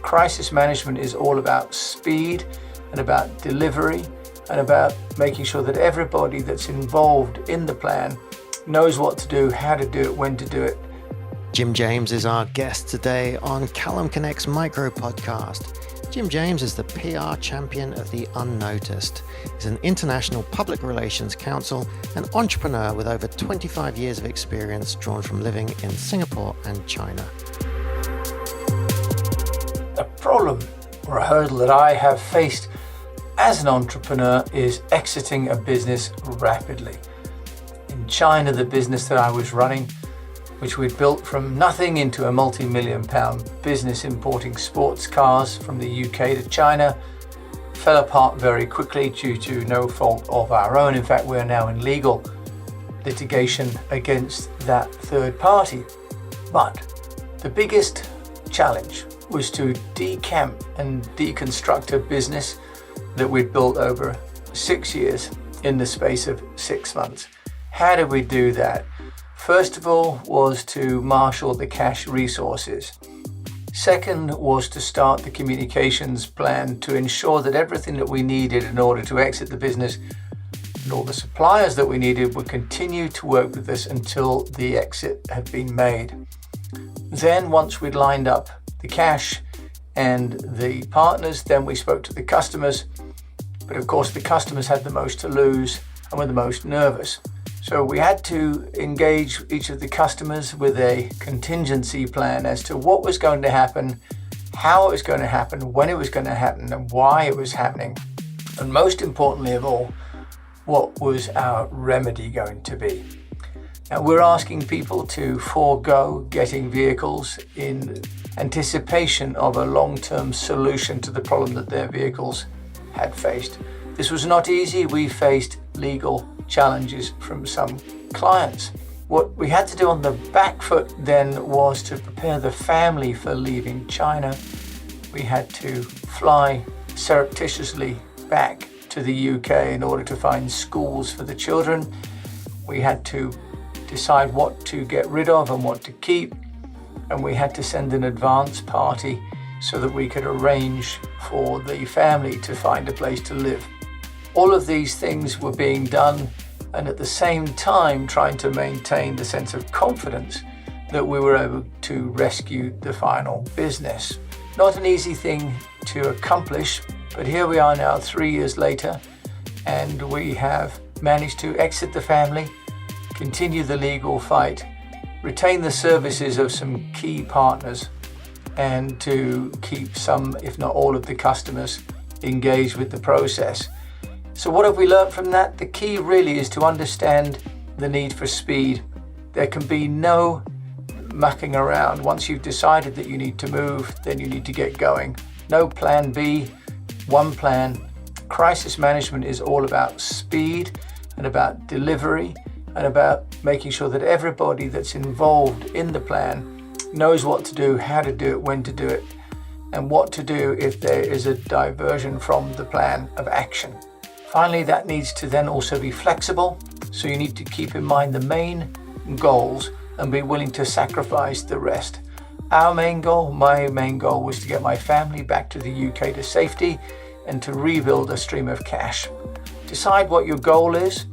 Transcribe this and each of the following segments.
Crisis management is all about speed and about delivery and about making sure that everybody that's involved in the plan knows what to do, how to do it, when to do it. Jim James is our guest today on CallumConnects Micro-Podcast. Jim James is the PR champion of the UnNoticed. He's an international public relations counsel and entrepreneur with over 25 years of experience drawn from living in Singapore and China. A problem or a hurdle that I have faced as an entrepreneur is exiting a business rapidly. In China, the business that I was running, which we'd built from nothing into a multi-million-pound business importing sports cars from the UK to China, fell apart very quickly due to no fault of our own. In fact, we're now in legal litigation against that third party. But the biggest challenge was to decamp and deconstruct a business that we'd built over 6 years in the space of 6 months. How did we do that? First of all was to marshal the cash resources. Second was to start the communications plan to ensure that everything that we needed in order to exit the business and all the suppliers that we needed would continue to work with us until the exit had been made. Then once we'd lined up the cash and the partners, then we spoke to the customers. But of course the customers had the most to lose and were the most nervous. So we had to engage each of the customers with a contingency plan as to what was going to happen, how it was going to happen, when it was going to happen, and why it was happening. And most importantly of all, what was our remedy going to be? Now we're asking people to forego getting vehicles in anticipation of a long-term solution to the problem that their vehicles had faced. This was not easy. We faced legal challenges from some clients. What we had to do on the back foot then was to prepare the family for leaving China. We had to fly surreptitiously back to the UK in order to find schools for the children. We had to decide what to get rid of and what to keep. And we had to send an advance party so that we could arrange for the family to find a place to live. All of these things were being done and at the same time trying to maintain the sense of confidence that we were able to rescue the final business. Not an easy thing to accomplish, but here we are now 3 years later, and we have managed to exit the family, continue the legal fight, retain the services of some key partners, and to keep some, if not all of the customers engaged with the process. So what have we learned from that? The key really is to understand the need for speed. There can be no mucking around. Once you've decided that you need to move, then you need to get going. No plan B, one plan. Crisis management is all about speed and about delivery and about making sure that everybody that's involved in the plan knows what to do, how to do it, when to do it, and what to do if there is a diversion from the plan of action. Finally, that needs to then also be flexible, so you need to keep in mind the main goals and be willing to sacrifice the rest. Our main goal, my main goal, was to get my family back to the UK to safety and to rebuild a stream of cash. Decide what your goal is,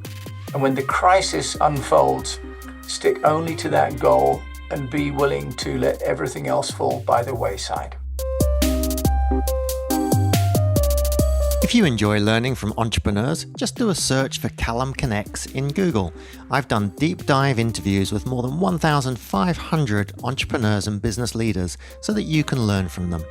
and when the crisis unfolds, stick only to that goal and be willing to let everything else fall by the wayside. If you enjoy learning from entrepreneurs, just do a search for CallumConnects in Google. I've done deep dive interviews with more than 1,500 entrepreneurs and business leaders so that you can learn from them.